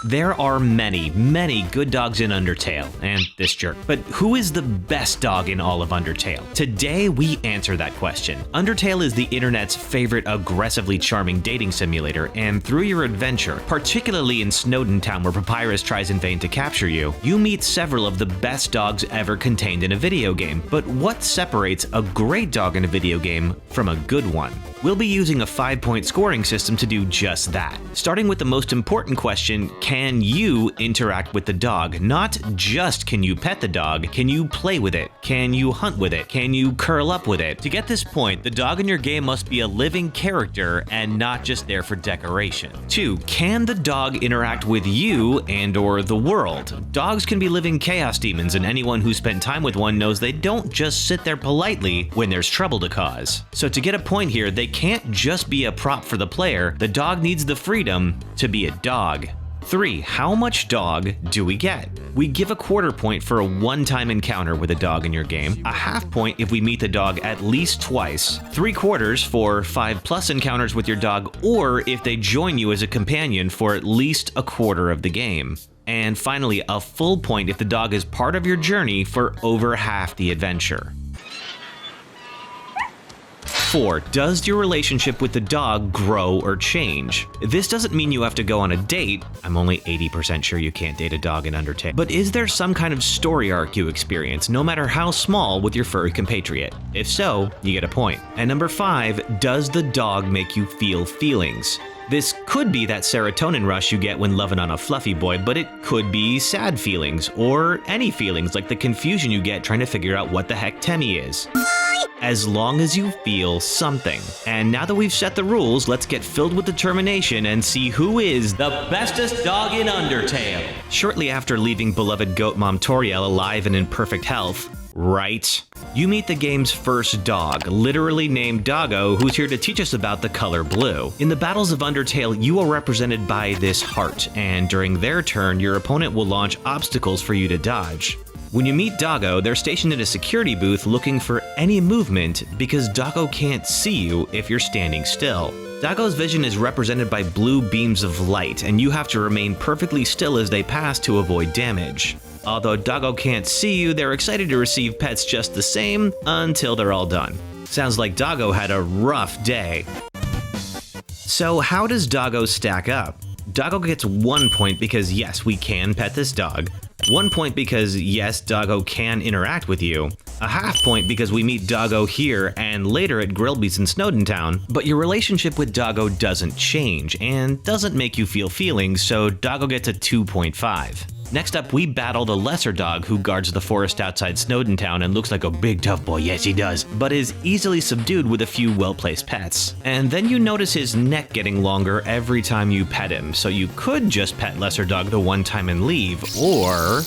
There are many, many good dogs in Undertale, and this jerk. But who is the best dog in all of Undertale? Today, we answer that question. Undertale is the internet's favorite aggressively charming dating simulator, and through your adventure, particularly in Snowden Town where Papyrus tries in vain to capture you, you meet several of the best dogs ever contained in a video game. But what separates a great dog in a video game from a good one? We'll be using a 5-point scoring system to do just that. Starting with the most important question, can you interact with the dog? Not just can you pet the dog, can you play with it? Can you hunt with it? Can you curl up with it? To get this point, the dog in your game must be a living character and not just there for decoration. 2. Can the dog interact with you and/or the world? Dogs can be living chaos demons, and anyone who spent time with one knows they don't just sit there politely when there's trouble to cause. So to get a point here, they can't just be a prop for the player. The dog needs the freedom to be a dog. 3. How much dog do we get? We give a quarter point for a one-time encounter with a dog in your game, a half point if we meet the dog at least twice, 3/4 for 5+ encounters with your dog, or if they join you as a companion for at least a quarter of the game. And finally, a full point if the dog is part of your journey for over half the adventure. 4. Does your relationship with the dog grow or change? This doesn't mean you have to go on a date. I'm only 80% sure you can't date a dog in Undertale. But is there some kind of story arc you experience, no matter how small, with your furry compatriot? If so, you get a point. And number 5, does the dog make you feel feelings? This could be that serotonin rush you get when loving on a fluffy boy, but it could be sad feelings, or any feelings like the confusion you get trying to figure out what the heck Temmie is. As long as you feel something. And now that we've set the rules, let's get filled with determination and see who is the bestest dog in Undertale. Shortly after leaving beloved goat mom Toriel alive and in perfect health, right? You meet the game's first dog, literally named Doggo, who's here to teach us about the color blue. In the battles of Undertale, you are represented by this heart, and during their turn, your opponent will launch obstacles for you to dodge. When you meet Doggo, they're stationed in a security booth looking for any movement because Doggo can't see you if you're standing still. Doggo's vision is represented by blue beams of light, and you have to remain perfectly still as they pass to avoid damage. Although Doggo can't see you, they're excited to receive pets just the same until they're all done. Sounds like Doggo had a rough day. So how does Doggo stack up? Doggo gets 1 point because yes, we can pet this dog. 1 point because yes, Doggo can interact with you. A half point because we meet Doggo here and later at Grillby's in Snowden Town. But your relationship with Doggo doesn't change and doesn't make you feel feelings, so Doggo gets a 2.5. Next up, we battle the lesser dog who guards the forest outside Snowden Town and looks like a big tough boy, yes he does, but is easily subdued with a few well-placed pets. And then you notice his neck getting longer every time you pet him, so you could just pet lesser dog the one time and leave, or...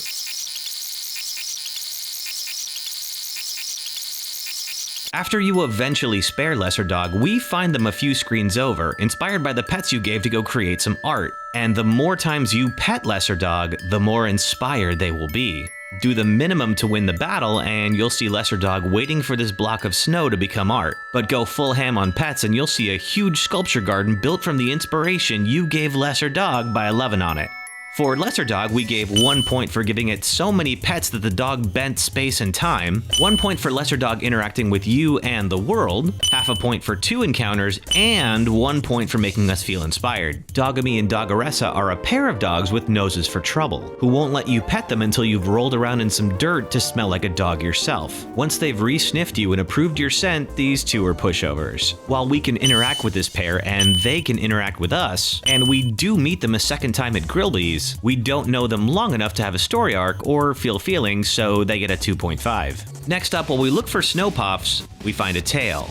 After you eventually spare lesser dog, we find them a few screens over, inspired by the pets you gave to go create some art. And the more times you pet lesser dog, the more inspired they will be. Do the minimum to win the battle, and you'll see lesser dog waiting for this block of snow to become art. But go full ham on pets and you'll see a huge sculpture garden built from the inspiration you gave lesser dog by loving on it. For lesser dog, we gave 1 point for giving it so many pets that the dog bent space and time, 1 point for lesser dog interacting with you and the world, half a point for 2 encounters, and 1 point for making us feel inspired. Dogamy and Dogaressa are a pair of dogs with noses for trouble, who won't let you pet them until you've rolled around in some dirt to smell like a dog yourself. Once they've re-sniffed you and approved your scent, these two are pushovers. While we can interact with this pair and they can interact with us, and we do meet them a second time at Grillby's, we don't know them long enough to have a story arc or feel feelings, so they get a 2.5. Next up, while we look for snow puffs, we find a tail.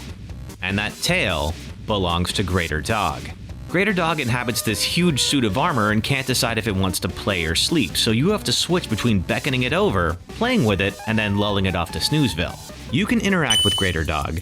And that tail belongs to Greater Dog. Greater Dog inhabits this huge suit of armor and can't decide if it wants to play or sleep, so you have to switch between beckoning it over, playing with it, and then lulling it off to Snoozeville. You can interact with Greater Dog.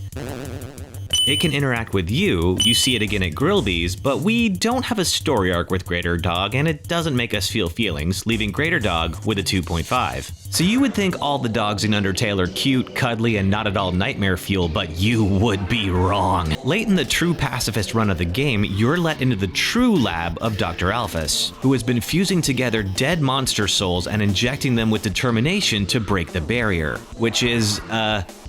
It can interact with you see it again at Grillby's, but we don't have a story arc with Greater Dog, and it doesn't make us feel feelings, leaving Greater Dog with a 2.5. So you would think all the dogs in Undertale are cute, cuddly, and not at all nightmare fuel, but you would be wrong. Late in the true pacifist run of the game, you're let into the true lab of Dr. Alphys, who has been fusing together dead monster souls and injecting them with determination to break the barrier, which is,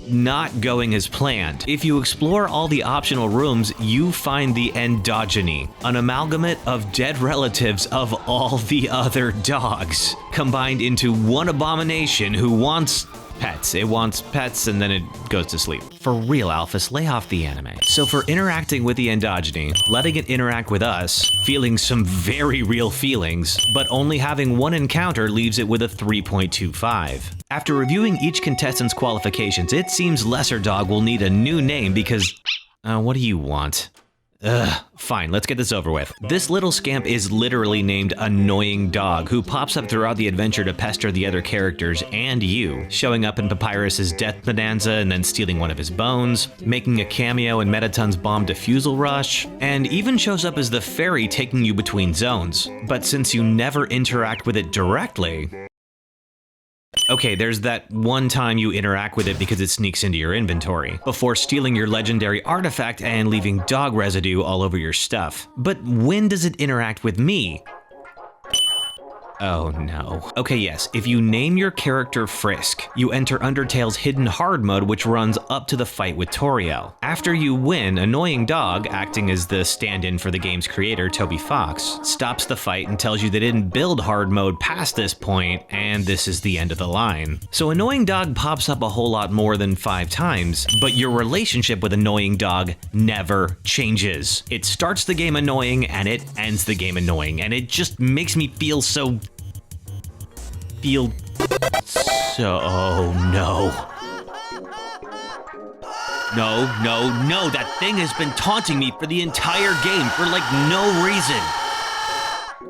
not going as planned. If you explore all the optional rooms, you find the Endogeny, an amalgamate of dead relatives of all the other dogs, combined into one abomination who wants pets. It wants pets and then it goes to sleep. For real, Alphys, lay off the anime. So for interacting with the Endogeny, letting it interact with us, feeling some very real feelings, but only having one encounter leaves it with a 3.25. After reviewing each contestant's qualifications, it seems Lesser Dog will need a new name because... what do you want? Ugh, fine, let's get this over with. This little scamp is literally named Annoying Dog, who pops up throughout the adventure to pester the other characters and you, showing up in Papyrus's death bonanza and then stealing one of his bones, making a cameo in Metaton's bomb defusal rush, and even shows up as the fairy taking you between zones. But since you never interact with it directly... Okay, there's that one time you interact with it because it sneaks into your inventory, before stealing your legendary artifact and leaving dog residue all over your stuff. But when does it interact with me? Oh no. Okay, yes, if you name your character Frisk, you enter Undertale's hidden hard mode, which runs up to the fight with Toriel. After you win, Annoying Dog, acting as the stand-in for the game's creator, Toby Fox, stops the fight and tells you they didn't build hard mode past this point, and this is the end of the line. So Annoying Dog pops up a whole lot more than 5 times, but your relationship with Annoying Dog never changes. It starts the game annoying, and it ends the game annoying, and it just makes me feel so... Oh no. No, that thing has been taunting me for the entire game for like no reason.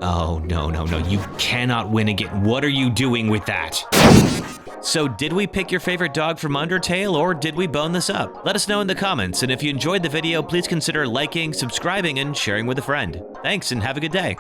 Oh no, you cannot win again. What are you doing with that? So did we pick your favorite dog from Undertale, or did we bone this up? Let us know in the comments, and if you enjoyed the video, please consider liking, subscribing, and sharing with a friend. Thanks, and have a good day.